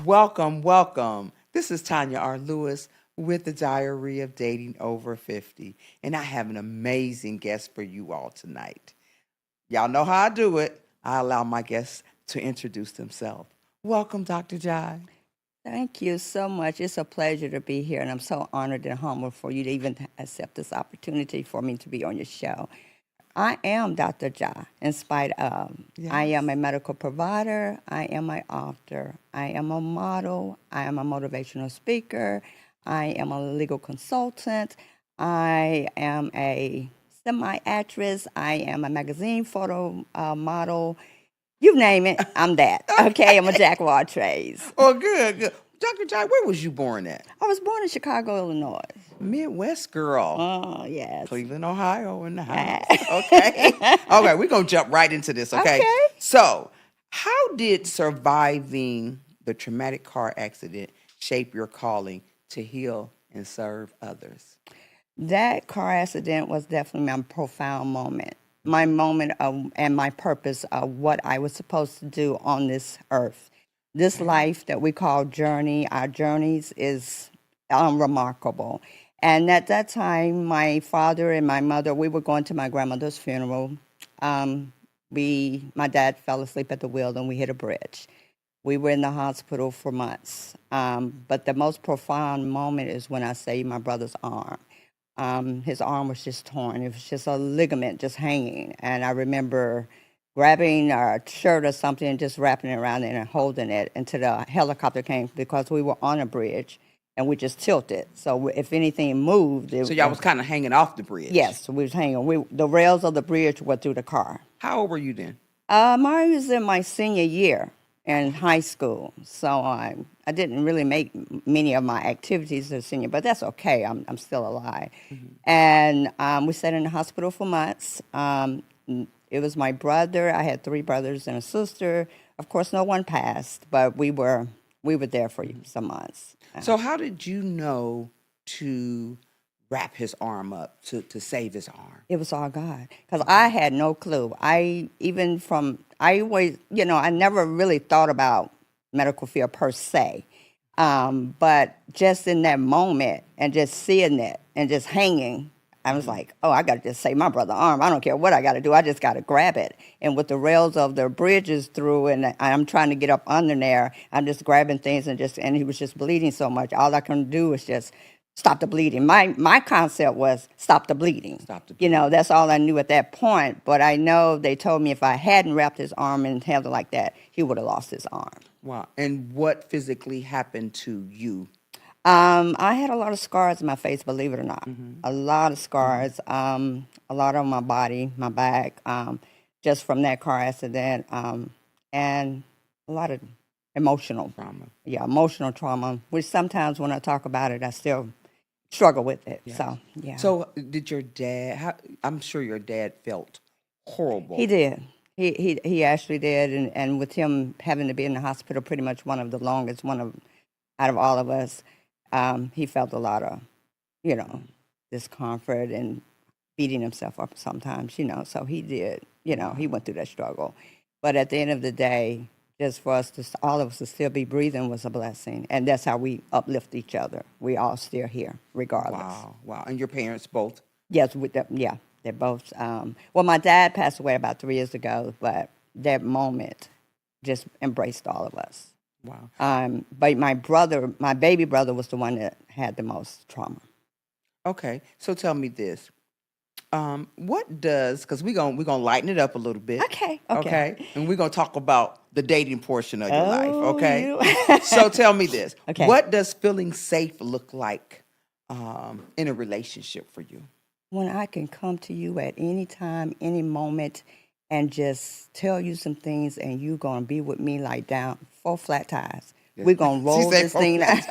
Welcome, welcome. This is Tanya R. Lewis with the Diary of Dating Over 50. And I have an amazing guest for you all tonight. Y'all know how I do it. I allow my guests to introduce themselves. Welcome, Dr. Jai. Thank you so much. It's a pleasure to be here, and I'm so honored and humbled for you to even accept this opportunity for me to be on your show. I am Dr. Ja, in spite of. I am a medical provider. I am an author. I am a model. I am a motivational speaker. I am a legal consultant. I am a semi-actress. I am a magazine photo model. You name it, I'm that. Okay, I'm a jack of all trades. Oh, good, good. Dr. Jai, where was you born at? I was born in Chicago, Illinois. Midwest girl. Oh, yes. Cleveland, Ohio in the house. Okay. Okay, we're going to jump right into this, okay? Okay. So, how did surviving the traumatic car accident shape your calling to heal and serve others? That car accident was definitely my profound moment. My moment of, and my purpose of what I was supposed to do on this earth. This life that we call journey, our journeys is remarkable. And at that time, my father and my mother, we were going to my grandmother's funeral. My dad fell asleep at the wheel and we hit a bridge. We were in the hospital for months. But the most profound moment is when I saved my brother's arm. His arm was just torn. It was just a ligament just hanging. And I remember grabbing a shirt or something and just wrapping it around it and holding it until the helicopter came because we were on a bridge and we just tilted. So if anything moved... So y'all was kind of hanging off the bridge? Yes, we was hanging. The rails of the bridge were through the car. How old were you then? I was in my senior year in high school. So I didn't really make many of my activities as a senior, but that's okay. I'm still alive. Mm-hmm. And we sat in the hospital for months. It was my brother. I had 3 brothers and a sister. Of course, no one passed, but we were there for some months. So how did you know to wrap his arm up, to save his arm? It was all God, because I had no clue. I always, I never really thought about medical field per se. But just in that moment and just seeing it and just hanging, I was like, oh, I got to just save my brother's arm. I don't care what I got to do. I just got to grab it. And with the rails of the bridges through, and I'm trying to get up under there, I'm just grabbing things and he was just bleeding so much. All I can do is just stop the bleeding. My concept was stop the bleeding. Stop the bleeding. That's all I knew at that point. But I know they told me if I hadn't wrapped his arm and held it like that, he would have lost his arm. Wow. And what physically happened to you? I had a lot of scars in my face, believe it or not. Mm-hmm. A lot of scars, a lot on my body, my back, just from that car accident, and a lot of emotional trauma. Yeah, emotional trauma, which sometimes when I talk about it, I still struggle with it. Yes. So, yeah. So did your dad, I'm sure your dad felt horrible. He did. He actually did. And with him having to be in the hospital pretty much one of the longest, out of all of us, he felt a lot of, discomfort and beating himself up sometimes, So he did, he went through that struggle. But at the end of the day, just for us all of us to still be breathing was a blessing. And that's how we uplift each other. We all still here, regardless. Wow. And your parents both? Yes, they're both. Well, my dad passed away about 3 years ago, but that moment just embraced all of us. Wow. But my baby brother was the one that had the most trauma. Okay. So tell me this. What does, because we're gonna lighten it up a little bit. Okay. And we're gonna talk about the dating portion of your life, okay? So tell me this. Okay. What does feeling safe look like in a relationship for you? When I can come to you at any time, any moment, and just tell you some things, and you're gonna be with me like down 4 flat tires. We're gonna roll this thing out.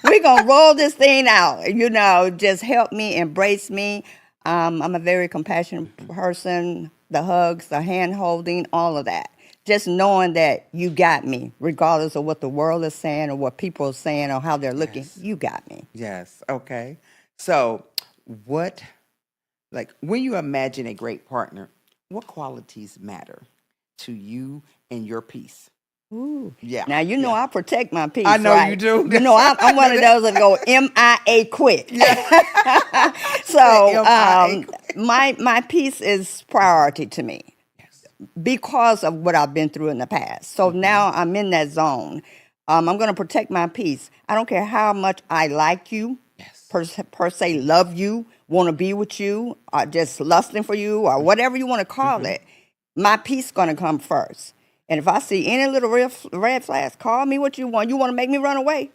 We're gonna roll this thing out. Just help me, embrace me. I'm a very compassionate person. The hugs, the hand holding, all of that. Just knowing that you got me, regardless of what the world is saying or what people are saying or how they're looking. Yes. You got me. Yes. Okay. So when you imagine a great partner, what qualities matter to you and your peace? Ooh. Yeah. Now, you know, Yeah. I protect my peace, I know right? you do. You know, I'm one of those that go MIA quick. Yeah. So, MIA. my peace is priority to me Yes. because of what I've been through in the past. So now I'm in that zone. I'm going to protect my peace. I don't care how much I like you, Yes. per se, love you, want to be with you, or just lusting for you, or whatever you want to call it. My peace going to come first. And if I see any little red flags, call me what you want. You want to make me run away?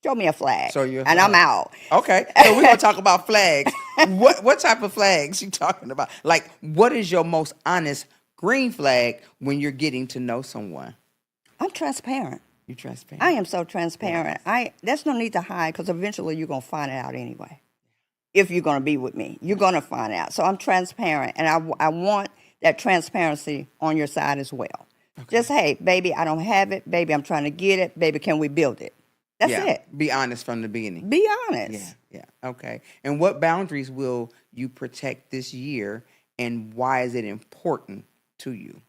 Show me a flag, So you're a and I'm flag. out. Okay. So we're gonna talk about flags. What type of flags you talking about? Like, what is your most honest green flag when you're getting to know someone? I'm transparent. You transparent. I am so transparent. There's no need to hide because eventually you're gonna find it out anyway. If you're gonna be with me, you're gonna find out. So I'm transparent, and I want that transparency on your side as well. Okay. Just hey, baby, I don't have it. Baby, I'm trying to get it. Baby, can we build it? That's Yeah. it. Be honest from the beginning. Be honest. Yeah. Yeah. Okay. And what boundaries will you protect this year, and why is it important to you?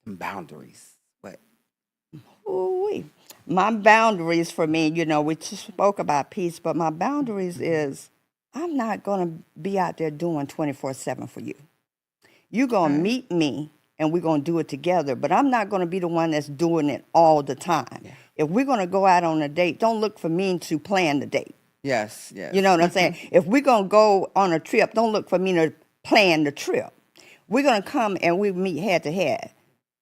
Boundaries. What? Ooh-wee. My boundaries for me, you know, we spoke about peace, but my boundaries is I'm not going to be out there doing 24/7 for you. You're going to Okay. meet me and we're going to do it together, but I'm not going to be the one that's doing it all the time. Yeah. If we're going to go out on a date, don't look for me to plan the date. Yes. Yes. You know what I'm saying? If we're going to go on a trip, don't look for me to plan the trip. We're going to come and we meet head to head,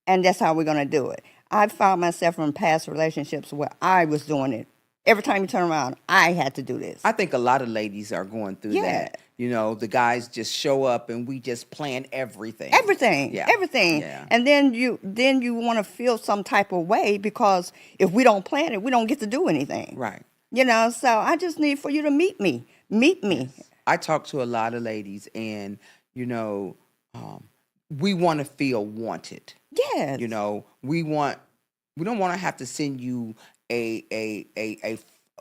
and that's how we're going to do it. I found myself from past relationships where I was doing it. Every time you turn around, I had to do this. I think a lot of ladies are going through Yeah. that. You know, the guys just show up and we just plan everything. Everything, Yeah. everything. Yeah. And then you want to feel some type of way because if we don't plan it, we don't get to do anything. Right. You know, so I just need for you to meet me. Meet me. I talk to a lot of ladies, and you know, we want to feel wanted. Yes. You know, we don't want to have to send you a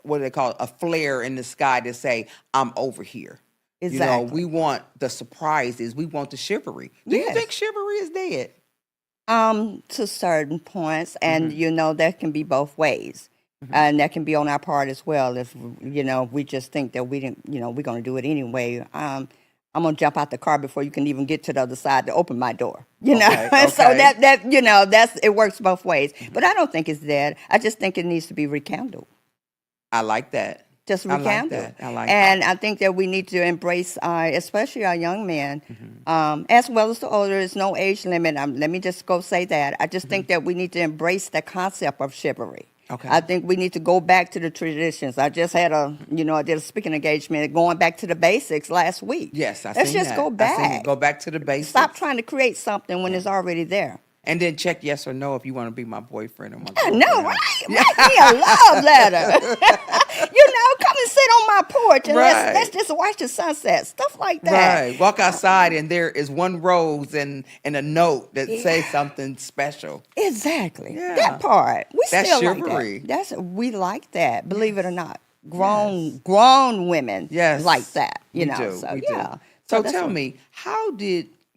what do they call it? A flare in the sky to say I'm over here. You know, Exactly. we want the surprises. We want the chivalry. Do you Yes. think chivalry is dead? To certain points, and you know that can be both ways, and that can be on our part as well. If you know we just think that we didn't, you know, we're going to do it anyway. I'm gonna jump out the car before you can even get to the other side to open my door. You know, Okay, so okay. that you know it works both ways. But I don't think it's dead. I just think it needs to be rekindled. I like that. Just I like rekindled. that. I like and I think that we need to embrace, especially our young men, as well as the older. There's no age limit. Let me just go say that. I just think that we need to embrace the concept of chivalry. Okay. I think we need to go back to the traditions. I just had I did a speaking engagement going back to the basics last week. Yes, I Let's seen just that. go I seen back. it. Go back to the basics. Stop trying to create something when it's already there. And then check yes or no if you want to be my boyfriend or my I girlfriend. know, right? Write me a love letter. Come and sit on my porch and Right. let's just watch the sunset. Stuff like that. Right. Walk outside and there is one rose and a note that says something special. Exactly. Yeah. That part. We That's still chivalry. like that. We like that. Believe it or not. Grown women Yes. like that. We know. do. So We yeah. do. So that's tell what- me,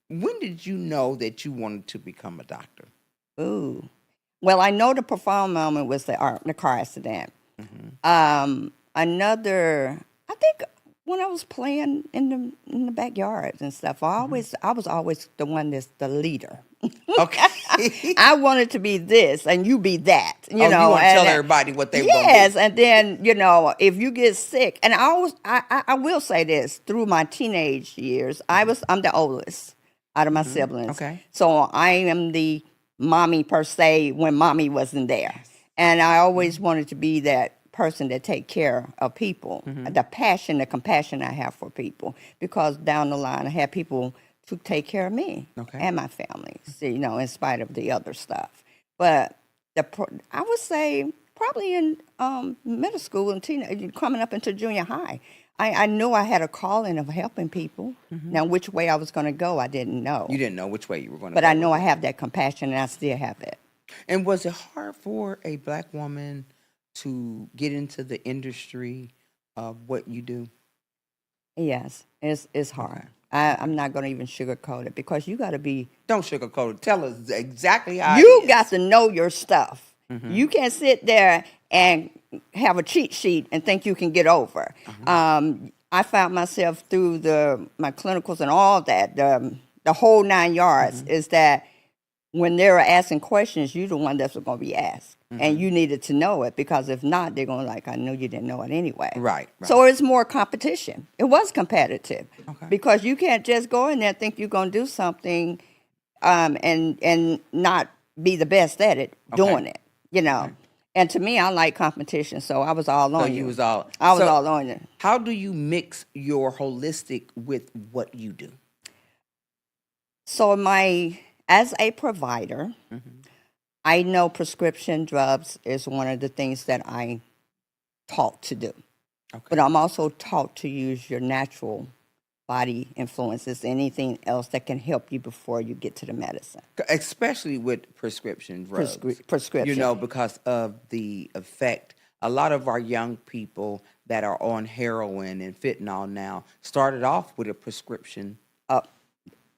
when did you know that you wanted to become a doctor? Ooh. Well, I know the profound moment was the car accident. I think when I was playing in the backyard and stuff, I was always the one that's the leader. Okay. I wanted to be this and you be that. You know, you want to tell and- everybody what they Yes, want and then if you get sick, and I will say this: through my teenage years, I'm the oldest out of my siblings. Okay. So I am the mommy per se when mommy wasn't there, and I always wanted to be that person that take care of people. The passion, the compassion I have for people, because down the line I had people to take care of me and my family. In spite of the other stuff, but I would say probably in middle school and coming up into junior high, I knew I had a calling of helping people. Now, which way I was going to go, I didn't know. You didn't know which way you were going to But go. I know I have that compassion, and I still have it. And was it hard for a Black woman to get into the industry of what you do? Yes, it's hard. I'm not going to even sugarcoat it because you got to be. Don't sugarcoat it. Tell us exactly how You it is. got to know your stuff. You can't sit there and have a cheat sheet and think you can get over. I found myself through my clinicals and all that, the whole 9 yards, is that when they're asking questions, you're the one that's going to be asked. And you needed to know it, because if not, they're going to I know you didn't know it anyway. Right. So it's more competition. It was competitive. Okay. Because you can't just go in there and think you're going to do something and not be the best at it, doing it, And to me, I like competition, so I was all on you. I was all on you. How do you mix your holistic with what you do? So as a provider, I know prescription drugs is one of the things that I taught to do. Okay. But I'm also taught to use your natural body influences, anything else that can help you before you get to the medicine. Especially with prescription drugs. Prescription. Because of the effect. A lot of our young people that are on heroin and fentanyl now started off with a prescription.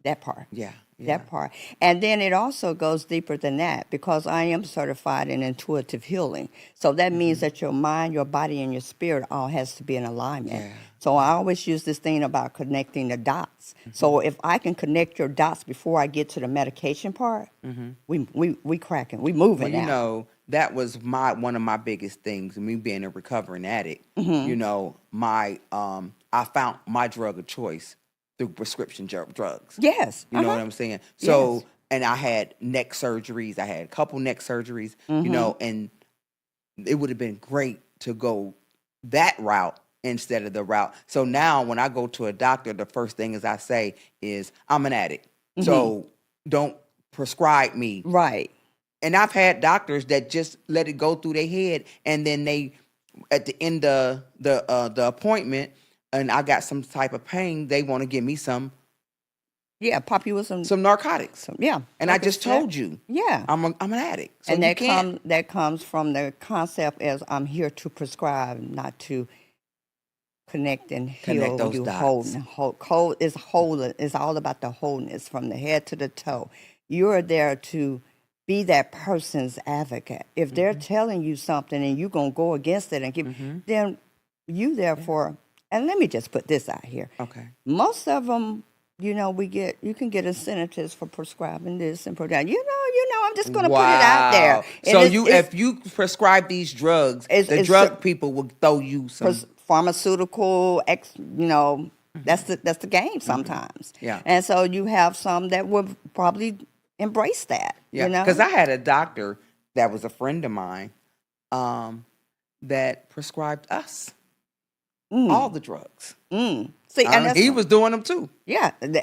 That part. Yeah. That part. And then it also goes deeper than that, because I am certified in intuitive healing. So that means that your mind, your body, and your spirit all has to be in alignment. Yeah. So I always use this thing about connecting the dots. So if I can connect your dots before I get to the medication part, we cracking, we moving now. That was one of my biggest things, me being a recovering addict. I found my drug of choice through prescription drugs. Yes. You know what I'm saying? So, and I had neck surgeries. I had a couple neck surgeries, and it would have been great to go that route instead of the route. So now when I go to a doctor, the first thing I say is, I'm an addict. So don't prescribe me. Right. And I've had doctors that just let it go through their head, and then they, at the end of the appointment, and I got some type of pain, they want to give me some pop you with some narcotics. And I just told you, I'm an addict. So and that comes from the concept as I'm here to prescribe, not to connect and heal. Those dots. It's all about the wholeness from the head to the toe. You're there to be that person's advocate. If they're telling you something and you're gonna go against it and give, then you therefore. And let me just put this out here. Okay. Most of them, you can get incentives for prescribing this and that. I'm just going to put it out there. So if you prescribe these drugs, the drug people will throw you some pharmaceutical, that's the game sometimes. Yeah. And so you have some that will probably embrace that. Yeah. Because I had a doctor that was a friend of mine that prescribed us all the drugs. See, and he was doing them too. Yeah, and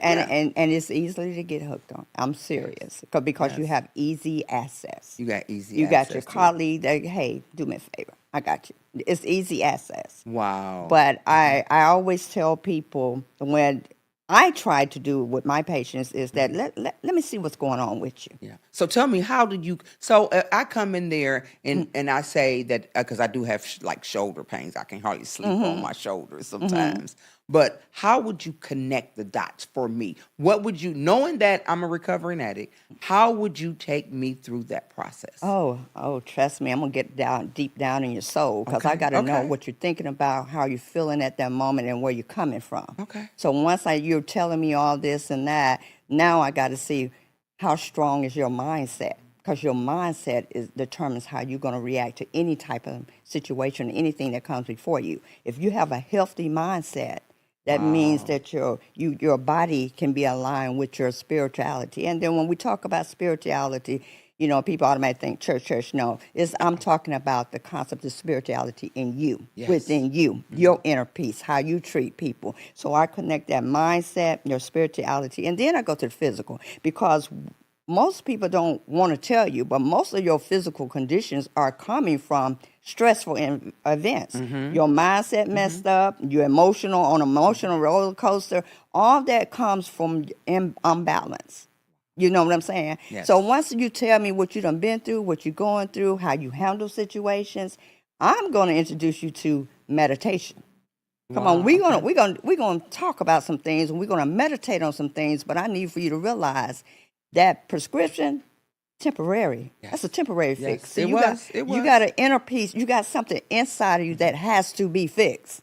it's easily to get hooked on. I'm serious, because you have easy access. You got easy. You access got your colleague that, hey, do me a favor, I got you. It's easy access. Wow. But I always tell people, when I try to do with my patients, is that let me see what's going on with you. Yeah. So tell me, how did you? So I come in there and I say that because I do have shoulder pains. I can hardly sleep on my shoulders sometimes. But how would you connect the dots for me? What would you, knowing that I'm a recovering addict, how would you take me through that process? Oh, trust me, I'm gonna get deep down in your soul, because I got to know what you're thinking about, how you're feeling at that moment, and where you're coming from. Okay. So once you're telling me all this and that, now I got to see how strong is your mindset, because your mindset determines how you're going to react to any type of situation, anything that comes before you. If you have a healthy mindset, that means that your body can be aligned with your spirituality. And then when we talk about spirituality, people automatically think church. No, I'm talking about the concept of spirituality in you, within you, your inner peace, how you treat people. So I connect that mindset, your spirituality, and then I go to the physical, because most people don't want to tell you, but most of your physical conditions are coming from stressful events. Your mindset messed up, you're on emotional roller coaster. All that comes from imbalance. You know what I'm saying? Yes. So once you tell me what you done been through, what you're going through, how you handle situations, I'm going to introduce you to meditation. Come on, we're gonna talk about some things, and we're gonna meditate on some things. But I need for you to realize that prescription temporary. That's a temporary fix. Yes, So it you was. got It you was. got an inner peace. You got something inside of you that has to be fixed,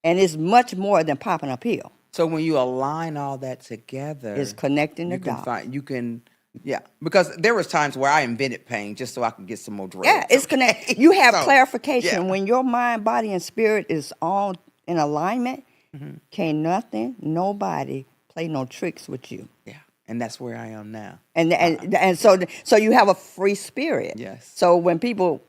and it's much more than popping a pill. So when you align all that It's together, connecting the you can dots. find you can yeah. Because there was times where I invented pain just so I could get some more Yeah, dreads. it's Okay? connect. You have So, clarification yeah. when your mind, body, and spirit is all in alignment. Mhm. Can't nothing, nobody play no tricks with you. Yeah. And that's where I am now. And Uh, and so you have a free spirit. yes. So when people,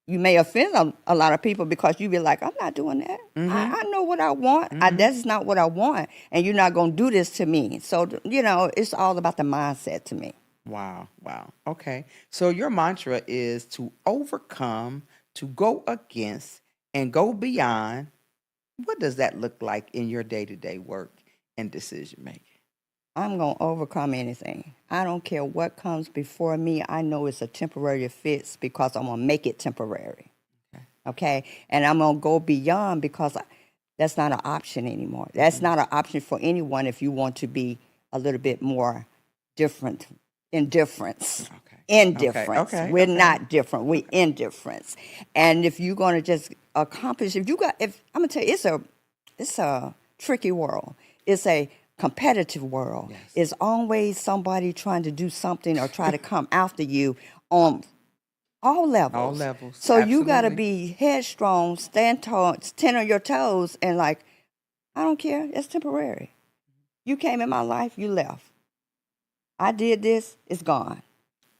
you may offend a lot of people because you be like, I'm not doing that. Mhm. I know what I want. Mhm. That's not what I want, and you're not gonna do this to me. So it's all about the mindset to me. Wow. Wow. Okay. So your mantra is to overcome, to go against, and go beyond. What does that look like in your day-to-day work and decision making? I'm going to overcome anything. I don't care what comes before me. I know it's a temporary fix because I'm going to make it temporary. Okay. Okay? And I'm going to go beyond because that's not an option anymore. That's not an option for anyone if you want to be a little bit more different. Indifference. Okay. Indifference. Okay. We're Okay. not different. We're indifference. And if you're going to just accomplish, if I'm going to tell you, it's a tricky world. It's a competitive world. Yes. It's always somebody trying to do something or try to come after you on all levels. All levels. So you got to Absolutely. be headstrong, stand tall, stand on your toes, and like, I don't care. It's temporary. You came in my life, you left. I did this, it's gone.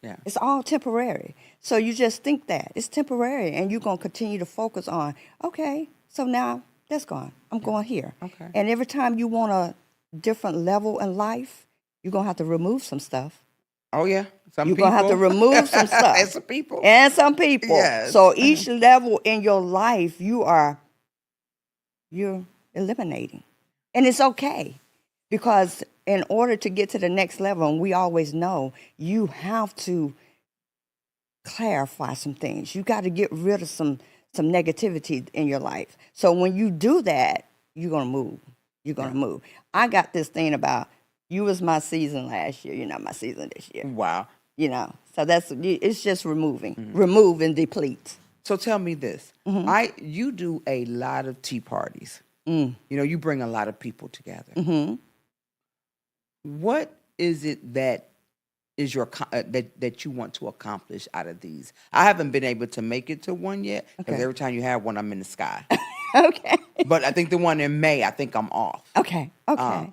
Yeah. It's all temporary. So you just think that it's temporary, and you're going to continue to focus on, okay, so now that's gone. I'm going here. Okay. And every time you want a different level in life, you're going to have to remove some stuff. Oh yeah. Some You're people. going to have to remove some stuff. And some people. And some people. Yes. So each level in your life, you're eliminating. And it's okay. Because in order to get to the next level, and we always know, you have to clarify some things. You got to get rid of some negativity in your life. So when you do that, you're going to move. You're going to move. I got this thing about, you was my season last year, you're not my season this year. Wow. So it's just removing. Remove and deplete. So tell me this. Mm-hmm. You do a lot of tea parties. Mm. You bring a lot of people together. Mm-hmm. What is it that is that you want to accomplish out of these? I haven't been able to make it to one yet because Okay. every time you have one, I'm in the sky. Okay. But I think the one in May, I think I'm off. Okay. Okay.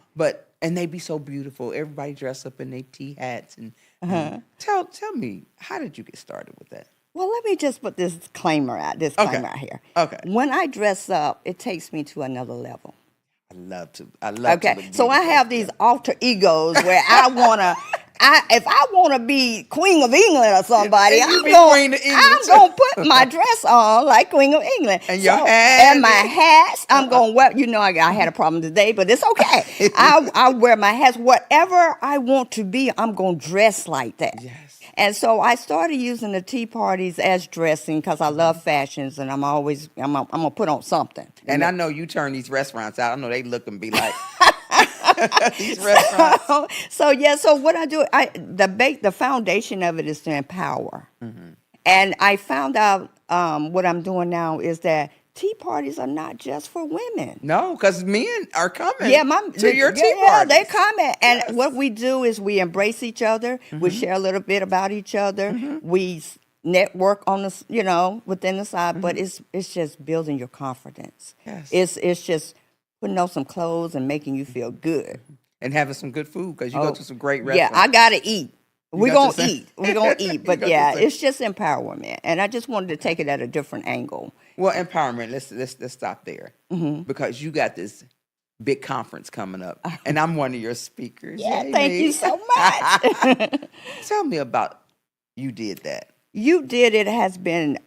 And they be so beautiful. Everybody dress up in their tea hats and Uh-huh. tell me, how did you get started with that? Well, let me just put this disclaimer out here. Okay. When I dress up, it takes me to another level. I love to look Okay, so I beautiful. have these alter egos where if I wanna be Queen of England or somebody, And you I'm be gonna Queen of England, too. I'm gonna put my dress on like Queen of England And your hat. and my hats. I'm gonna wear. I had a problem today, but it's okay. I wear my hats. Whatever I want to be, I'm gonna dress like that. Yes. And so I started using the tea parties as dressing because I love fashions, and I'm gonna put on something. And I know you turn these restaurants out. I know they look and be like these restaurants. So what I do, the foundation of it is to empower. Mm-hmm. And I found out what I'm doing now is that tea parties are not just for women. No, because men are coming Yeah, to your tea yeah, parties. they're coming. And Yes. what we do is we embrace each other. We share a little bit about each other. We network on within the side, but it's just building your confidence. Yes. It's just putting on some clothes and making you feel good. And having some good food because you Oh, go to some great Yeah, restaurants. I gotta eat. We're got gonna to say- eat. We're gonna eat. You But got to yeah, say- it's just empowerment. And I just wanted to take it at a different angle. Well, empowerment. Let's stop there because you got this big conference coming up, and I'm one of your speakers. Yeah, Yay, thank me. you so much. Tell me about you did that. You did it has been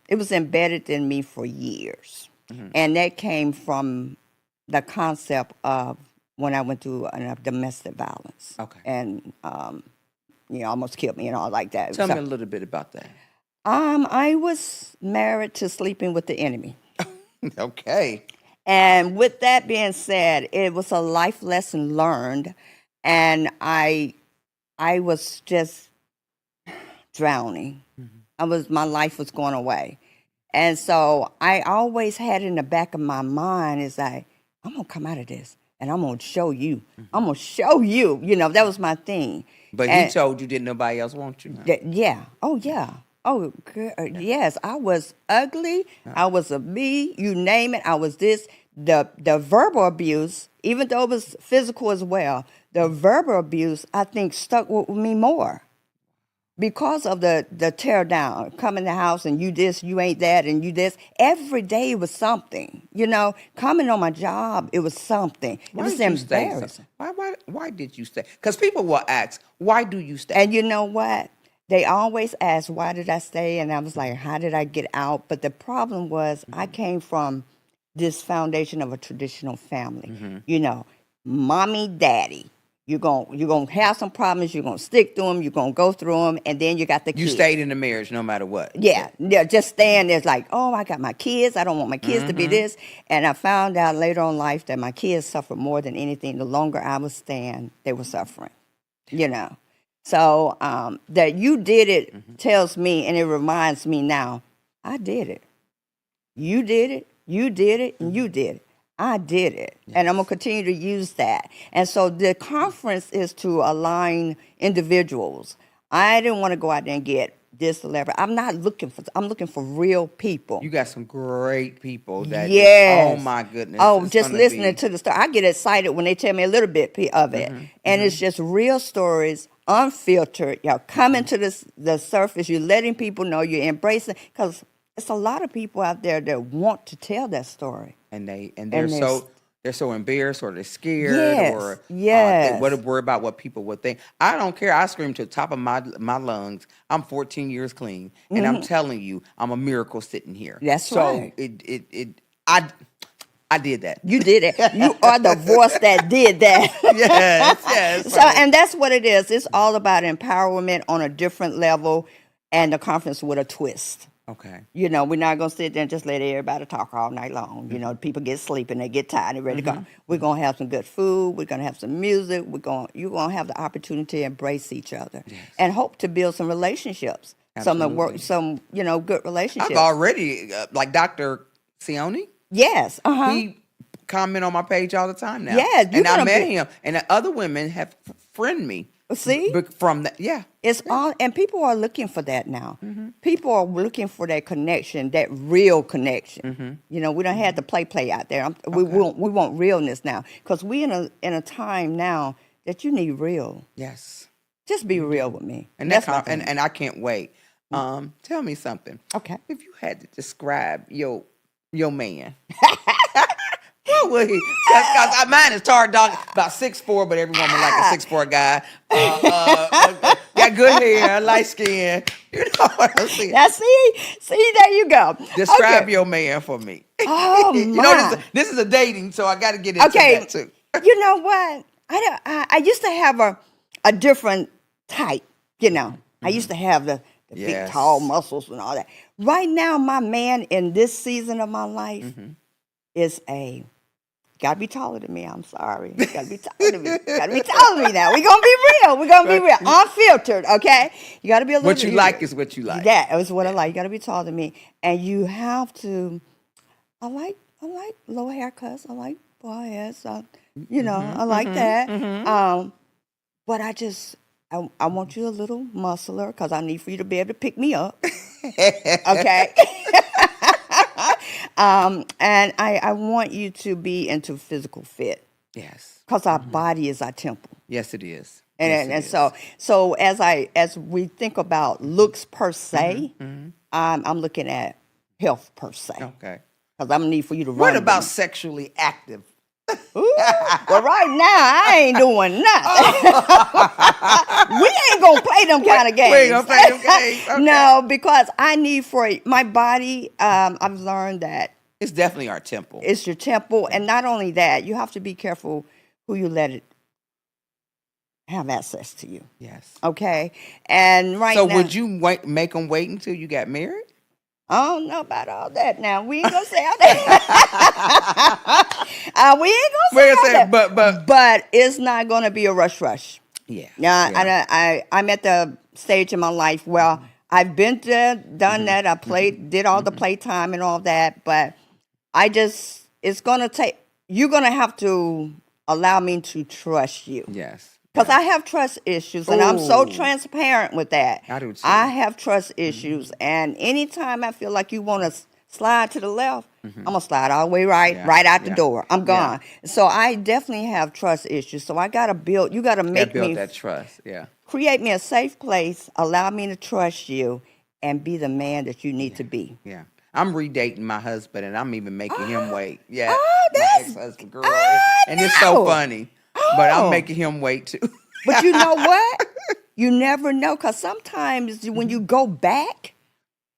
it was embedded in me for years. And that came from the concept of when I went through domestic violence. Okay. And almost killed me and all like that. Tell me a little bit about that. I was married to sleeping with the enemy. Okay. And with that being said, it was a life lesson learned, and I was just drowning. My life was going away. And so I always had in the back of my mind is like, I'm going to come out of this and I'm going to show you. I'm going to show you. You know, that was my thing. But And he told you didn't nobody else want you. Huh? yeah. Oh, yeah. Oh, yes. I was ugly. I was a me. You name it. I was this. The verbal abuse, even though it was physical as well, the verbal abuse, I think, stuck with me more. Because of the tear down, come in the house and you this, you ain't that, and you this. Every day was something, you know. Coming on my job, it was something. It Why was did you stay? embarrassing. Why did you stay? Because people will ask, why do you stay? And you know what? They always ask, why did I stay? And I was like, how did I get out? But the problem was I came from this foundation of a traditional family. You know, mommy, daddy. You're gonna have some problems. You're gonna stick through them. You're gonna go through them, and then you got the You kids. stayed in the marriage no matter what. Yeah, just staying there. It's like, oh, I got my kids. I don't want my kids to be this. And I found out later on in life that my kids suffered more than anything. The longer I was staying, they were suffering. You know, so that you did it tells me, and it reminds me now, I did it. You did it. You did it, and you did it. I did it, and I'm going to continue to use that. And so the conference is to align individuals. I didn't want to go out there and get this celebrity. I'm looking for real people. You got some great people that Yes. oh my goodness. Oh, it's just gonna listening be- to the story. I get excited when they tell me a little bit of it. And it's just real stories, unfiltered. Y'all coming to the surface. You're letting people know you're embracing, because it's a lot of people out there that want to tell that story. and they're there's- they're so embarrassed or they're scared Yes, or yes. they worry about what people would think. I don't care. I scream to the top of my lungs. I'm 14 years clean, and I'm telling you, I'm a miracle sitting here. That's so right. I did that. You did it. You are the voice that did that. yes. So, and that's what it is. It's all about empowerment on a different level, and the conference with a twist. Okay. You know, we're not going to sit there and just let everybody talk all night long. You know, people get sleepy and they get tired and ready to go. We're going to have some good food. We're going to have some music. You're going to have the opportunity to embrace each other and hope to build some relationships. Absolutely. Some good relationships. I've already like Dr. Sione. Yes. He comment on my page all the time now. Yes, you're and I gonna met be- him, and the other women have friend me. See? From that, yeah. It's all, and people are looking for that now. People are looking for that connection, that real connection. You know, we don't have the play out there. We want realness now, because we in a time now that you need real. Yes. Just be real with me. And that's that's my thing. and I can't wait. Tell me something. Okay. If you had to describe your man, what would he? Because mine is tall, dog, about 6'4", but every woman like a 6'4" guy. Got good hair, light skin. You know what I'm saying? Now, see, there you go. Describe Okay. your man for me. Oh, You know, my. this is a dating, so I got to get into Okay, that too. you know what? I used to have a different type. You know, I used to have the big, Yes. tall muscles and all that. Right now, my man in this season of my life is gotta be taller than me. I'm sorry. Gotta be taller than me. Gotta be taller than me now. We're gonna be real. We're gonna be real. Unfiltered, okay? You gotta be a little What you like is what you like. That is what I like. You gotta be taller than me. And you have to I like low haircuts. I like bald heads. You know, I like that. But I want you a little muscular, because I need for you to be able to pick me up. Okay? And I want you to be into physical fit, Yes. because our body is our temple. Yes, it is. And Yes, it and is. so as we think about looks per se, I'm looking at health per se, Okay. because I'm gonna need for you to run. What with about me. sexually active? Ooh, well, right now I ain't doing nothing. We ain't gonna play them kind of games. We ain't gonna play them games. Okay. No, because I need for my body. I've learned that It's definitely our temple. it's your temple, and not only that, you have to be careful who you let it have access to you. Yes. Okay, and right So now, would you make them wait until you got married? I don't know about all that. Now we ain't gonna say all that. We ain't gonna say We're all gonna say, that. But it's not gonna be a rush. Yeah. Yeah, and I'm at the stage in my life where I've been there, done that. I did all the playtime and all that, but it's going to take, you're going to have to allow me to trust you. Yes. Because I have trust issues, and I'm so Ooh. transparent with that. I do too. I have trust issues, and anytime I feel like you want to slide to the left, I'm going to slide all the way right out the door. I'm gone. So I definitely have trust issues. So I got to build, you got to make build me, that trust. Yeah. create me a safe place, allow me to trust you, and be the man that you need to be. Yeah. I'm redating my husband, and I'm even making him wait. Yeah. Oh, my that's ex-husband, girl. I And it's so know. funny. But I'm Oh. making him wait too. But you know what? You never know, because sometimes when you go back,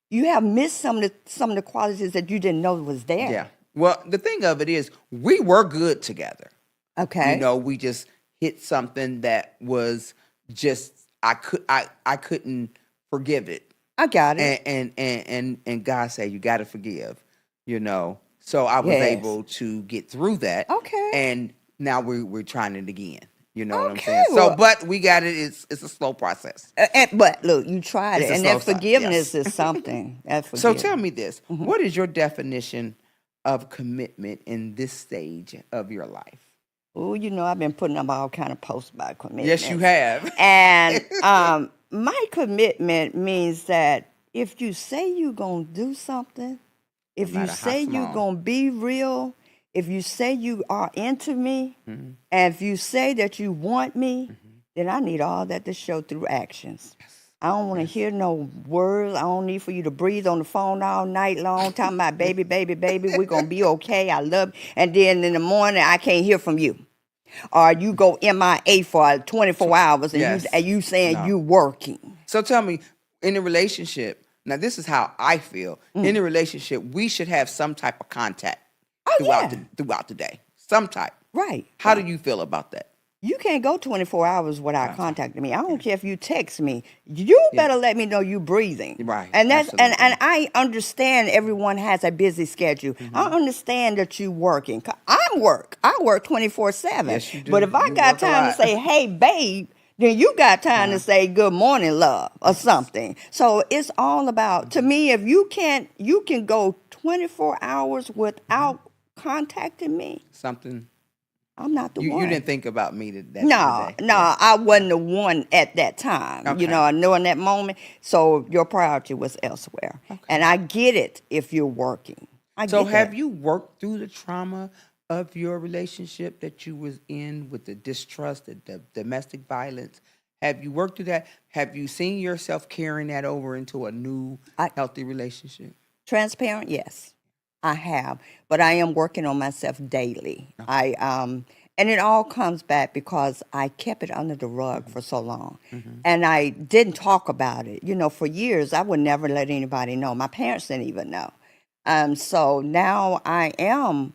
you have missed some of the qualities that you didn't know was there. Yeah. Well, the thing of it is, we were good together. Okay. You know, we just hit something that was just I couldn't forgive it. I got it. And God said you got to forgive. You know, so I was Yes. able to get through that. Okay. And now we're trying it again. You know what I'm Okay, saying? So, well- but we got it. It's a slow process. But look, you tried It's it, a and slow that start, forgiveness yes. is something. That So forgiveness. tell me this: what is your definition of commitment in this stage of your life? Oh, you know, I've been putting up all kind of posts about commitment. Yes, you have. And my commitment means that if you say you're gonna do something, if No you matter how say you're small. gonna be real, if you say you are into me, Mm-hmm. and if you say that you want me, then I need all that to show through actions. I don't want to hear no words. I don't need for you to breathe on the phone all night long, talking about baby, baby, baby, we're going to be okay. I love you. And then in the morning, I can't hear from you. Or you go MIA for 24 hours and, Yes. you saying No. you working. So tell me, in a relationship, now this is how I feel. In a relationship, we should have some type of contact throughout the day. Some type. Right. How do you feel about that? You can't go 24 hours without contacting me. I don't care if you text me. You better let me know you breathing. Right, And that's and absolutely. I understand everyone has a busy schedule. I understand that you working. I work 24/7. Yes, you do. But if I You got work a time to lot. say, "Hey, babe," then you got time to say good morning, love, or something. So it's all about, to me, if you can go 24 hours without contacting me, Something I'm not the you one. didn't think about me that No, today. no, I wasn't the one at that time. Okay. You know, I know in that moment. So your priority was elsewhere. And I get it if you're working. So get have that. you worked through the trauma of your relationship that you was in with the distrust, the domestic violence? Have you worked through that? Have you seen yourself carrying that over into a new healthy relationship? Transparent, yes, I have. But I am working on myself daily. And it all comes back because I kept it under the rug for so long. And I didn't talk about it. You know, for years, I would never let anybody know. My parents didn't even know. So now I am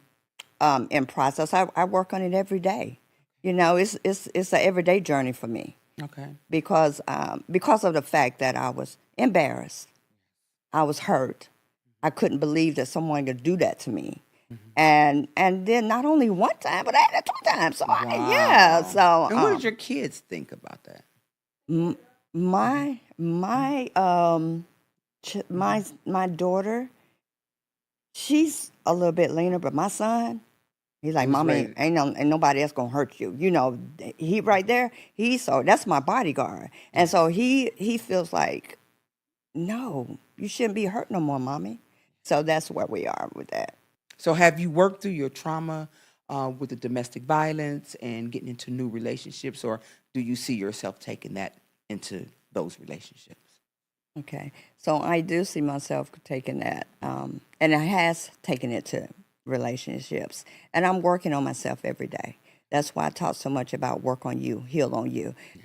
in process. I work on it every day. You know, it's an everyday journey for me Okay. because of the fact that I was embarrassed, I was hurt, I couldn't believe that someone could do that to me, and then not only one time, but I had it 2 times. So Wow. so And what did your kids think about that? my my daughter, she's a little bit leaner, but my son, he's like, was "Mommy, ready. ain't nobody else gonna hurt you." You know, he right there. So that's my bodyguard, and so he feels like, "No, you shouldn't be hurt no more, mommy." So that's where we are with that. So have you worked through your trauma with the domestic violence and getting into new relationships, or do you see yourself taking that into those relationships? Okay, so I do see myself taking that, and I has taken it to relationships, and I'm working on myself every day. That's why I talk so much about work on you, heal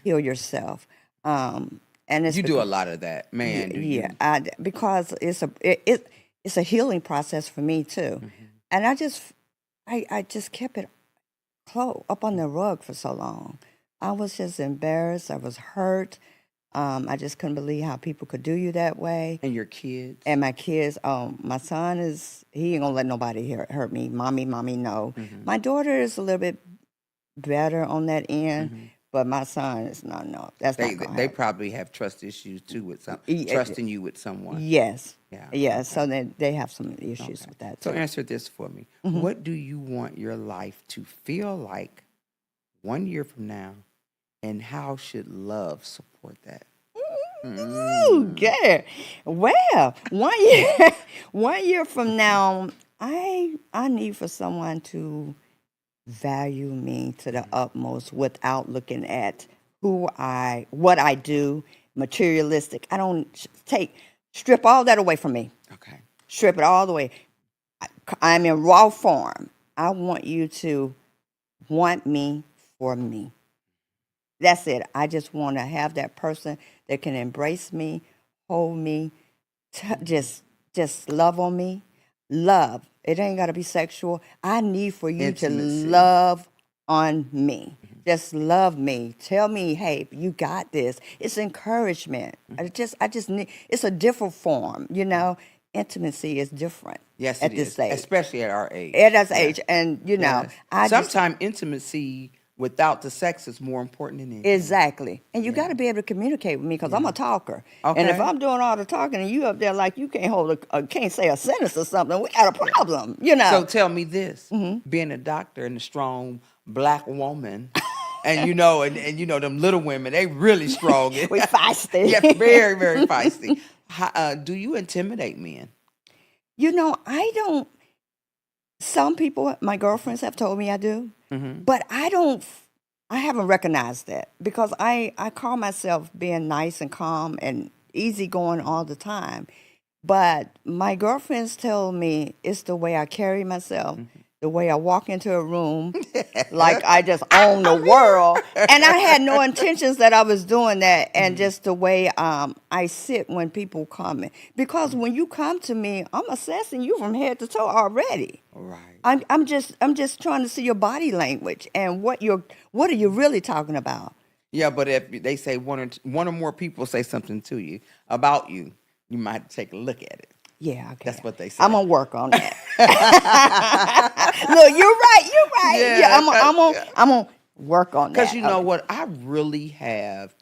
yourself, and it's You do a because, lot of that, man. Do you? yeah, because it's a healing process for me too, and I just kept it up on the rug for so long. I was just embarrassed. I was hurt. I just couldn't believe how people could do you that way. And your kids? And my kids, my son he ain't gonna let nobody hurt me. Mommy, no. My daughter is a little bit better on that end, But my son is not, no, that's not They going to they happen. probably have trust issues too with Yeah, trusting you with someone. yes. Yeah. Yeah, Okay. so they have some issues Okay. with that So too. answer this for me. Mm-hmm. What do you want your life to feel like 1 year from now, and how should love support that? Ooh, Mm. yeah. Well, 1 year, 1 year from now, I need for someone to value me to the utmost without looking at what I do, materialistic. I don't strip all that away from me. Okay. Strip it all the way. I'm in raw form. I want you to want me for me. That's it. I just want to have that person that can embrace me, hold me, just love on me. Love. It ain't got to be sexual. I need for you to Intimacy. love on me. Just love me. Tell me, hey, you got this. It's encouragement. I just need. It's a different form. Intimacy is different Yes, it at this is, age. especially at our age. At this Yes. age, and Yes. I just Sometimes intimacy without the sex is more important than anything. exactly. And you got Yeah. to be able to communicate with me because I'm Yeah. a talker. And if Okay. I'm doing all the talking and you up there like you can't say a sentence or something, we got a problem. So tell me this: Mm-hmm. being a doctor and a strong black woman, and them little women, they really strong. We feisty. Yeah, very, very feisty. Do you intimidate men? I don't. Some people, my girlfriends have told me I do, Mm-hmm. but I don't. I haven't recognized that because I call myself being nice and calm and easygoing all the time. But my girlfriends tell me it's the way I carry myself, the way I walk into a room, like I just own the I'm world. here. And I had no intentions that I was doing that. And just the way I sit when people come in. Because when you come to me, I'm assessing you from head to toe already. Right. I'm just trying to see your body language and what are you really talking about? Yeah, but if they say one or more people say something to you about you, you might have to take a look at it. Yeah, okay. That's what they say. I'm gonna work on that. Look, you're right. You're right. Yeah, Yeah, I'm gonna work on because that. you know what, I really have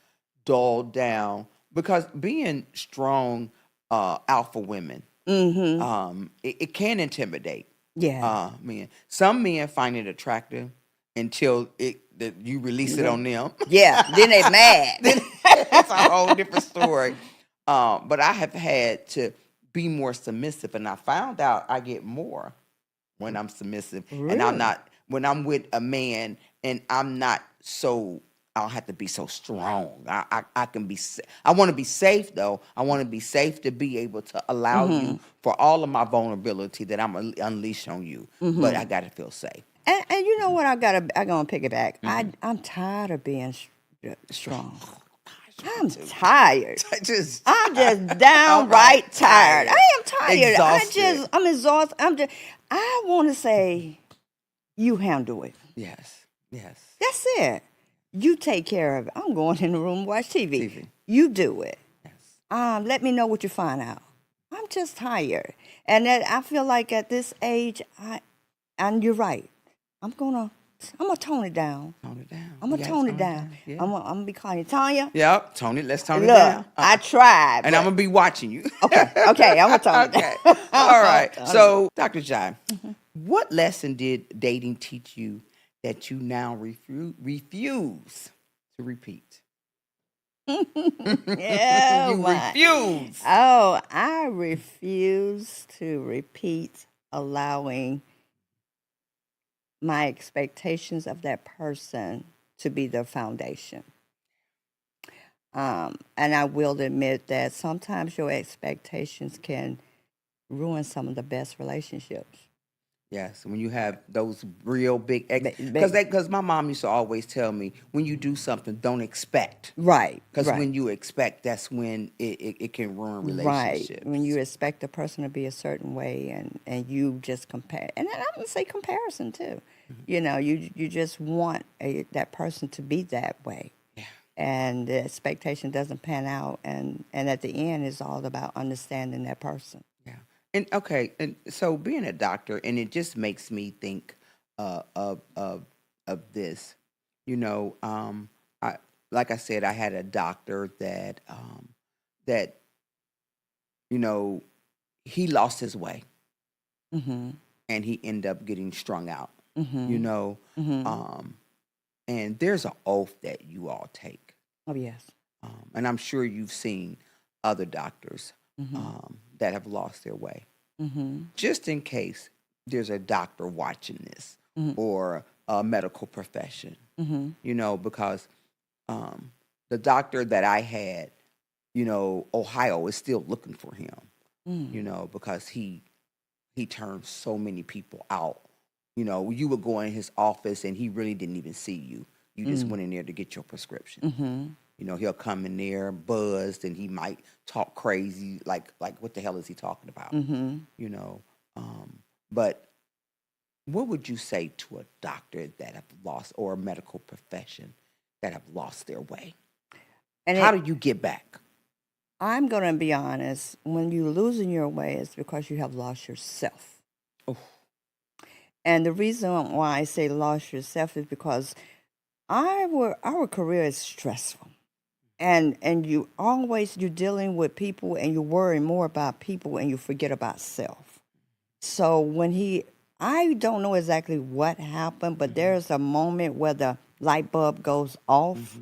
dulled down because being strong alpha women, it can intimidate. Yeah. Men. Some men find it attractive until that you release it on them. Yeah. Then they mad. Then it's a whole different story. But I have had to be more submissive, and I found out I get more when I'm submissive, and I'm Really? not when I'm with a man, and I'm not so. I don't have to be so strong. I can be. I want to be safe though. I want to be safe to be able to allow you for all of my vulnerability that I'm unleash on you. But I got to feel safe. And you know what? I'm gonna pick it back. I'm tired of being strong. I'm tired. Just I'm just all right, downright tired. I am tired. exhausted. I'm exhausted. I want to say, you handle it. Yes, yes. That's it. You take care of it. I'm going in the room, watch TV. TV. You do it. Yes. Let me know what you find out. I'm just tired, and that I feel like at this age, and you're right. I'm gonna tone it down. Tone it down. I'm gonna Yes, tone it down. Yeah. I'm gonna be calling you Tanya. Yep. Tone it. Let's tone it Look, down. I tried, And I'm gonna be watching you. okay, I'm gonna tone it Okay. down. All right. So, Dr. Jai, what lesson did dating teach you that you now refuse to repeat? Yeah, You my. refuse. Oh, I refuse to repeat allowing my expectations of that person to be the foundation. And I will admit that sometimes your expectations can ruin some of the best relationships. Yes, when you have those real big Ba- because my mom used to always tell me when you do something, don't expect. Right, Because right, when you expect, that's when it can ruin right. relationships. When you expect a person to be a certain way and you just compare, and I'm gonna say comparison too. You just want that person to be that way. Yeah. And the expectation doesn't pan out, and at the end, it's all about understanding that person. Yeah. And okay, and so being a doctor, and it just makes me think of this. You know, like I said, I had a doctor that that you know he lost his way Mm-hmm. and he ended up getting strung out. Mm-hmm. You know, Mm-hmm. um, and there's an oath that you all take, Oh, yes. and I'm sure you've seen other doctors Mm-hmm. that have lost their way. Mm-hmm. Just in case there's a doctor watching this Mm-hmm. or a medical profession, Mm-hmm. because um, the doctor that I had, Ohio is still looking for him, Mm. because he turned so many people out. You would go in his office and he really didn't even see you. You just Mm. went in there to get your prescription. Mm-hmm. He'll come in there buzzed and he might talk crazy, like what the hell is he talking about? Mm-hmm. You know, but what would you say to a doctor that have lost or a medical profession that have lost their way? And How do you get back? I'm going to be honest, when you're losing your way, it's because you have lost yourself. Oh, And the reason why I say lost yourself is because our career is stressful. And you're dealing with people and you worry more about people and you forget about self. So I don't know exactly what happened, but there's a moment where the light bulb goes off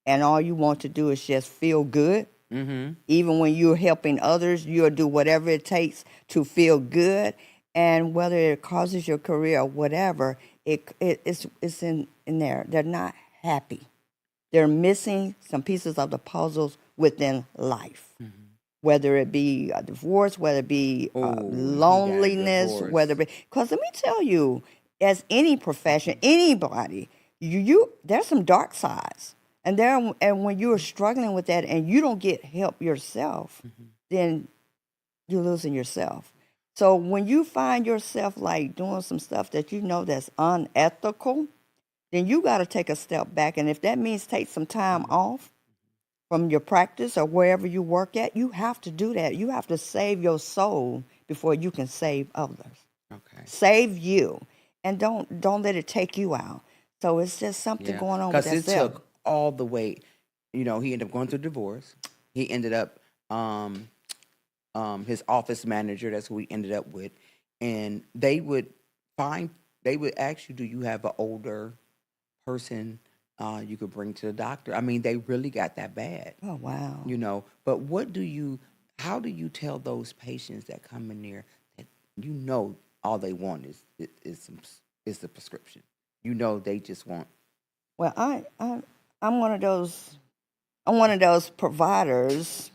and all you want to do is just feel good. mm-hmm. Even when you're helping others, you'll do whatever it takes to feel good. And whether it causes your career or whatever, it's in there. They're not happy. They're missing some pieces of the puzzles within life. Whether it be a divorce, whether it be Oh, he got a loneliness, divorce. whether it be, because let me tell you, as any profession, anybody, you there's some dark sides, and when you're struggling with that and you don't get help yourself, then you're losing yourself. So when you find yourself like doing some stuff that you know that's unethical, then you got to take a step back, and if that means take some time off from your practice or wherever you work at, you have to do that. You have to save your soul before you can save others. Okay. Save you, and don't let it take you out. So it's just something Yeah. going on with Because that it self. took all the way. He ended up going through divorce. He ended up his office manager. That's who he ended up with, and they would ask you, do you have an older person you could bring to the doctor? I mean, they really got that bad, Oh wow. But how do you tell those patients that come in there that all they want is the prescription? They just want. Well, I'm one of those. I'm one of those providers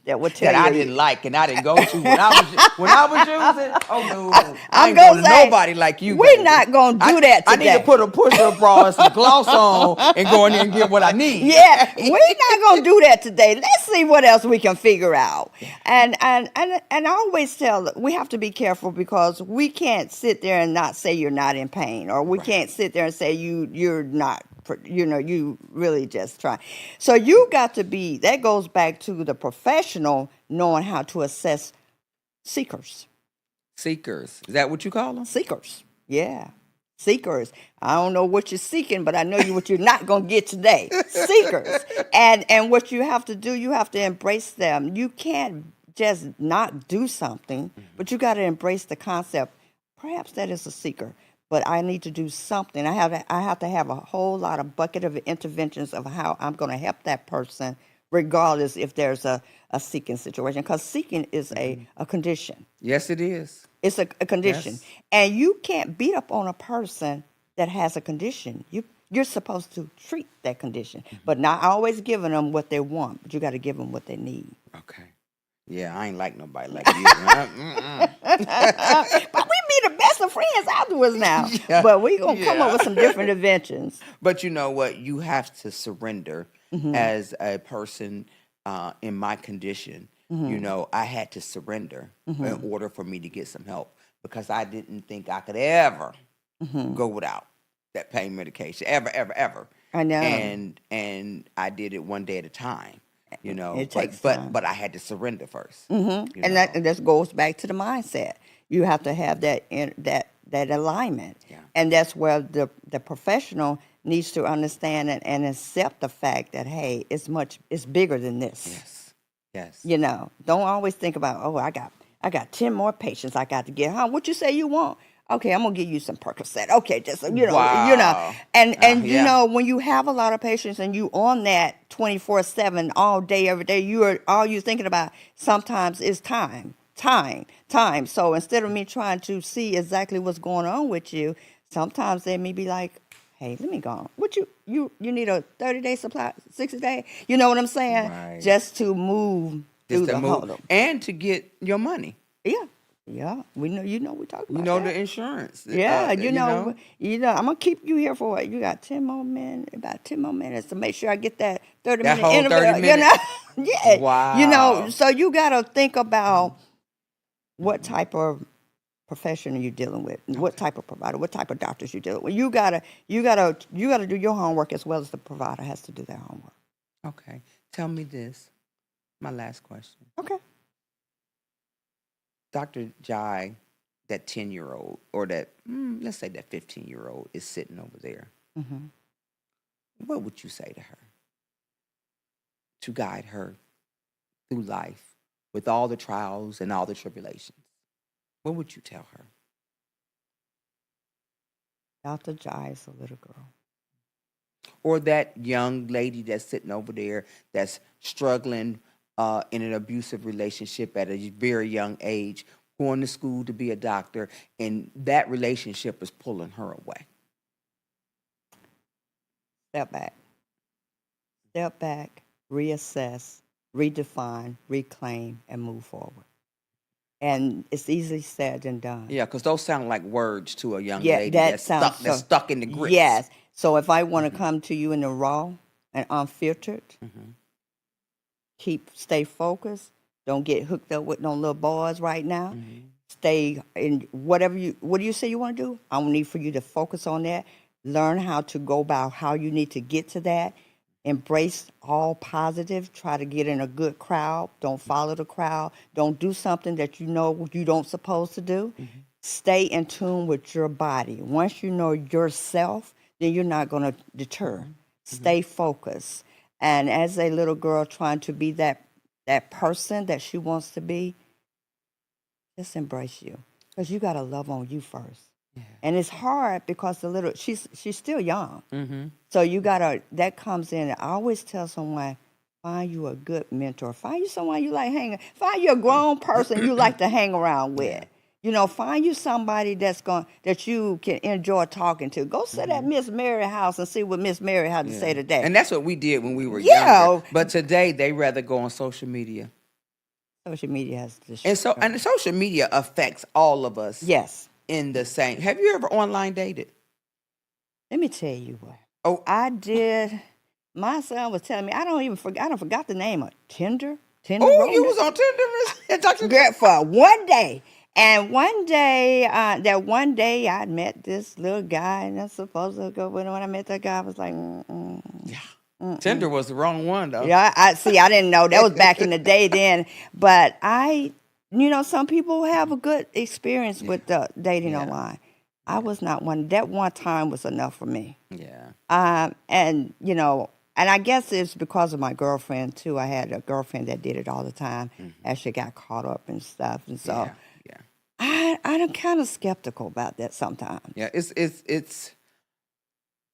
that would tell That I you. didn't like and I didn't go to when I was using. Oh no, I I'm ain't gonna going to say, nobody like you. we're Baby. not gonna do I, that I need to today. put a push-up bra and some gloss on and go in there and get what I need. Yeah, we're not gonna do that today. Let's see what else we can figure out. And I always tell, we have to be careful because we can't sit there and not say you're not in pain, or we can't sit there and say you're not. You really just try. So you got to be. That goes back to the professional knowing how to assess seekers. Seekers, is that what you call them? Seekers, yeah. Seekers. I don't know what you're seeking, but I know what you're not going to get today. Seekers. And what you have to do, you have to embrace them. You can't just not do something, but you got to embrace the concept. Perhaps that is a seeker, but I need to do something. I have to have a whole lot of bucket of interventions of how I'm going to help that person, regardless if there's a seeking situation, because seeking is a condition. Yes, it is. It's a condition. Yes. And you can't beat up on a person that has a condition. You're supposed to treat that condition, but not always giving them what they want, but you got to give them what they need. Okay. Yeah, I ain't like nobody like you. Mm-mm. But we be the best of friends afterwards now. Yeah, But we're going to come up yeah. with some different inventions. But you know what? You have to surrender as a person in my condition. I had to surrender in order for me to get some help because I didn't think I could ever go without that pain medication. Ever, ever, ever. I know. And I did it one day at a time. It But takes time. but I had to surrender first. And that goes back to the mindset. You have to have that alignment. Yeah. And that's where the professional needs to understand and accept the fact that, hey, it's bigger than this. Yes. Yes. You know, don't always think about, oh, I got 10 more patients I got to get. Huh? What you say you want? Okay, I'm gonna give you some Percocet. Okay, just Wow. and you Yeah. know, when you have a lot of patients and you on that 24/7 all day every day, all you're thinking about sometimes is time. So instead of me trying to see exactly what's going on with you, sometimes they may be like, hey, let me go on. What you need a 30-day supply, 60-day? You know what I'm saying? Right. Just to move Just through to the move whole. and to get your money. Yeah. We know we talked You about know that. the insurance. Yeah, You know I'm gonna keep you here for what? You got 10 more minutes, about 10 more minutes to make sure I get that 30 that minute whole interview. 30 minutes. Yeah, Wow. so you gotta think about what type of profession are you dealing with, and what type of provider, what type of doctors you're dealing with. You gotta do your homework as well as the provider has to do their homework. Okay. Tell me this. My last question. Okay. Dr. Jai, that 10-year-old, or that, let's say that 15-year-old is sitting over there. Mm-hmm. What would you say to her to guide her through life with all the trials and all the tribulations? What would you tell her? Dr. Jai is a little girl. Or that young lady that's sitting over there that's struggling in an abusive relationship at a very young age, going to school to be a doctor, and that relationship is pulling her away. Step back, reassess, redefine, reclaim, and move forward. And it's easily said than done. Yeah, because those sound like words to a young Yeah, lady that that's sounds stuck. That's so. stuck in the grits. Yes. So if I want to come to you in the raw and unfiltered, stay focused. Don't get hooked up with no little boys right now. Stay in what do you say you want to do? I need for you to focus on that. Learn how to go about how you need to get to that. Embrace all positive. Try to get in a good crowd. Don't follow the crowd. Don't do something that you know you don't supposed to do. Stay in tune with your body. Once you know yourself, then you're not going to deter. Stay focused. And as a little girl trying to be that person that she wants to be, just embrace you, because you got to love on you first. Yeah. And it's hard because she's still young. Mm-hmm. So that comes in. I always tell someone, find you a good mentor. Find you someone you like hanging. Find you a grown person you like to hang around with. Yeah. You know, find you somebody that you can enjoy talking to. Go sit at Miss Mary house and see what Miss Mary had to say today. And that's what we did when we were Yeah. younger. But today they rather go on social media. Social media has And social media affects all of us yes. in the same. Have you ever online dated? Let me tell you what. Oh, I did. My son was telling me I don't forgot the name of Tinder. oh, you was on Tinder, Dr. Girl, for one day. And one day I met this little guy, and I'm supposed to go with him. When I met that guy, I was like, Yeah. Tinder was the wrong one, though. Yeah, I didn't know. That was back in the day then. But some people have a good experience with the dating online. I was not one. That one time was enough for me. Yeah. And I guess it's because of my girlfriend too. I had a girlfriend that did it all the time. As she got caught up and stuff, and so I'm kind of skeptical about that sometimes. Yeah,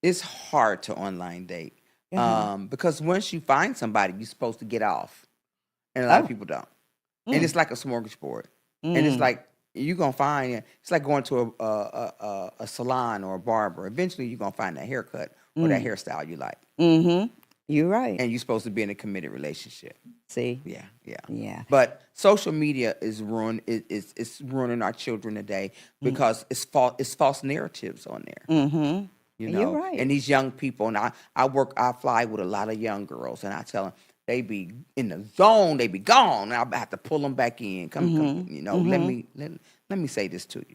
it's hard to online date because once you find somebody, you're supposed to get off, and a lot of people don't. And it's like a smorgasbord, and it's like you're gonna find it. It's like going to a salon or a barber. Eventually, you're gonna find that haircut or that hairstyle you like. Mm-hmm. You're right. And you're supposed to be in a committed relationship. See? Yeah. But social media is it's ruining our children today because it's false narratives on there. Mm-hmm. You're right. And these young people, and I fly with a lot of young girls, and I tell them they be in the zone, they be gone, and I have to pull them back in. Come, let me say this to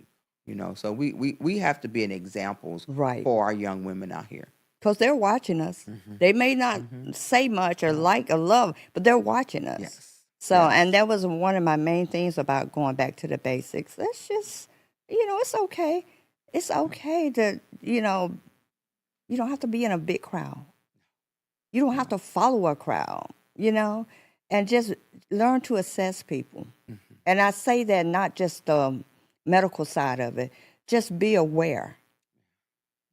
you. So we have to be an examples for our young women out here. Because they're watching us. They may not say much or like or love, but they're watching us. Yes. So, and that was one of my main things about going back to the basics. Let's just, it's okay. It's okay to, You don't have to be in a big crowd. You don't have to follow a crowd, and just learn to assess people. And I say that not just the medical side of it, just be aware.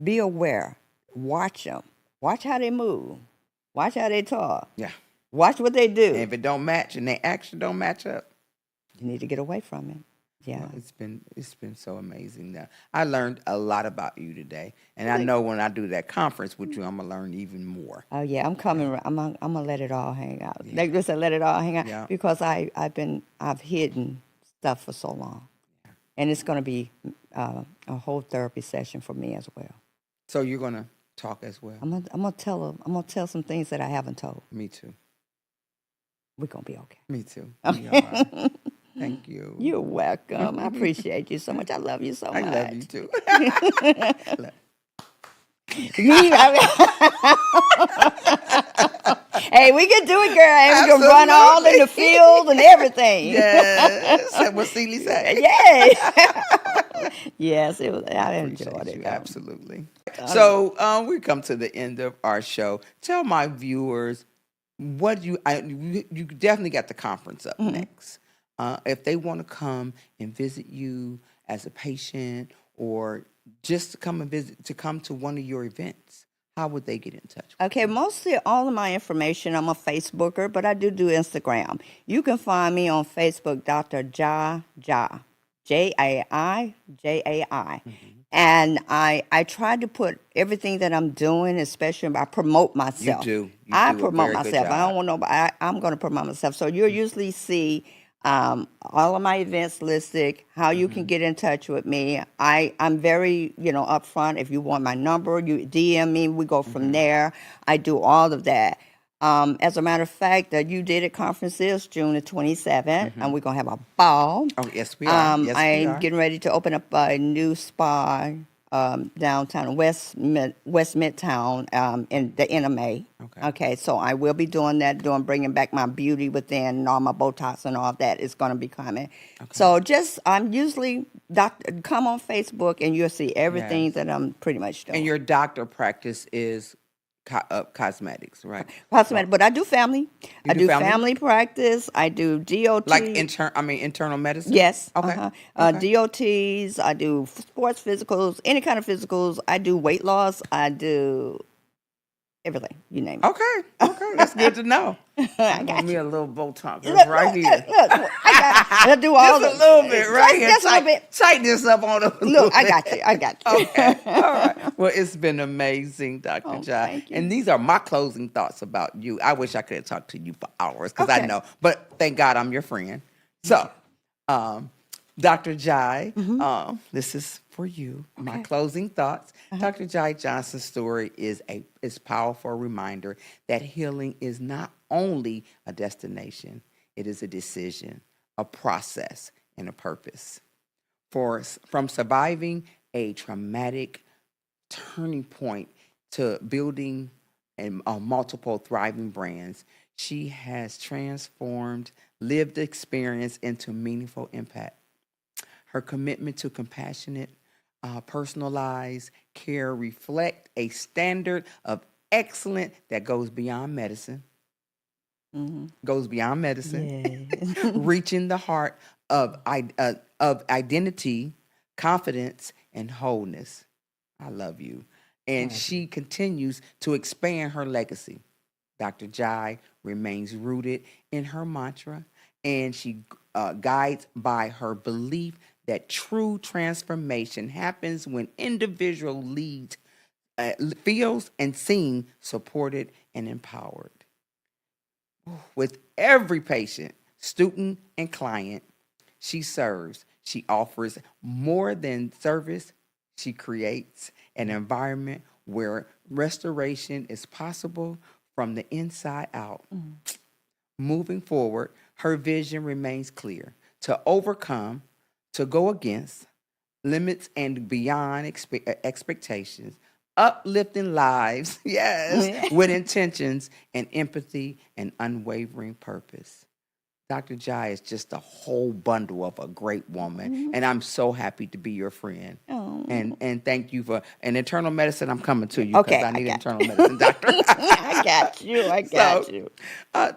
Be aware. Watch them. Watch how they move. Watch how they talk. Yeah. Watch what they do. And if it don't match and their action don't match up, you need to get away from it. Yeah. well, it's been so amazing. Now I learned a lot about you today, and I know when I do that conference with you, I'm gonna learn even more. Oh yeah, I'm coming. Yeah. I'm gonna let it all hang out. Yeah. Like just let it all hang out. Yeah. Because I've hidden stuff for so long, and it's gonna be a whole therapy session for me as well. So you're gonna talk as well. I'm gonna tell some things that I haven't told. Me too. We're gonna be okay. Me too. Okay. Thank you. You're welcome. I appreciate you so much. I love you so much. I love you too. Hey, we can do it, girl. And we can run all in the field and everything. Yes. That's what Celie said. Yes. Yes, I enjoyed it. Absolutely. So we come to the end of our show. Tell my viewers what you definitely got the conference up next. If they want to come and visit you as a patient or just to come and visit, to come to one of your events, how would they get in touch? Okay, mostly all of my information, I'm a Facebooker, but I do Instagram. You can find me on Facebook, Dr. Jai, Jaijai. And I try to put everything that I'm doing, especially I promote myself. You do. I promote myself. I don't want nobody. I'm going to promote myself. So you'll usually see all of my events listed, how you can get in touch with me. I'm very, upfront. If you want my number, you DM me. We go from there. I do all of that. As a matter of fact, the You Did It conference is June the 27th, and we're going to have a ball. Oh, yes, we are. Yes, we are. I'm getting ready to open up a new spa downtown West Midtown in the end of May. Okay, so I will be doing that, bringing back my beauty within, and all my Botox and all of that is going to be coming. Okay. So I'm usually, come on Facebook and you'll see everything that I'm pretty much doing. And your doctor practice is cosmetics, right? Cosmetic, but I do family. I do family practice. I do DOT. Like internal medicine? Yes. Okay. DOTs. I do sports physicals, any kind of physicals. I do weight loss. I do everything. You name it. Okay. That's good to know. I got me a little Botox right here. Look, I do all just a little bit right here. Just a little bit. Tighten this up on a Look, I got you. Okay. All right. Well, it's been amazing, Dr. Jai. Thank you. And these are my closing thoughts about you. I wish I could have talked to you for hours because I know. But thank God I'm your friend. So, Dr. Jai, this is for you. Okay. My closing thoughts. Dr. Jai Johnson's story is a powerful reminder that healing is not only a destination, it is a decision, a process, and a purpose. From surviving a traumatic turning point to building multiple thriving brands, she has transformed lived experience into meaningful impact. Her commitment to compassionate, personalized care reflect a standard of excellence that goes beyond medicine. Goes beyond medicine, reaching the heart of identity, confidence, and wholeness. I love you. And she continues to expand her legacy. Dr. Jai remains rooted in her mantra, and she guides by her belief that true transformation happens when individual feels and seen supported and empowered. With every patient, student, and client she serves, she offers more than service. She creates an environment where restoration is possible from the inside out. Moving forward, her vision remains clear: to overcome, to go against limits and beyond expectations, uplifting lives, with intentions and empathy and unwavering purpose. Dr. Jai is just a whole bundle of a great woman, and I'm so happy to be your friend. Oh, And thank you for an internal medicine. I'm coming to you because okay, I I need an got internal medicine doctor. I got you. I got So, you.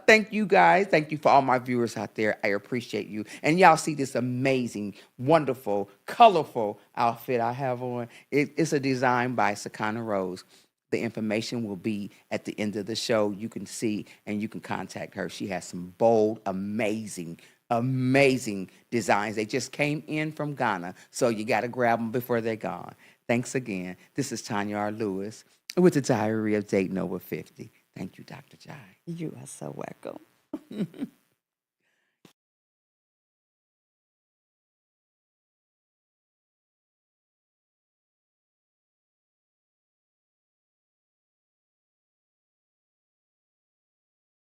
thank you guys. Thank you for all my viewers out there. I appreciate you. And y'all see this amazing, wonderful, colorful outfit I have on. It's a design by Sakana Rose. The information will be at the end of the show. You can see and you can contact her. She has some bold, amazing, amazing designs. They just came in from Ghana, so you got to grab them before they're gone. Thanks again. This is Tanya R. Lewis with the Diary of Dating Over 50. Thank you, Dr. Jai. You are so welcome.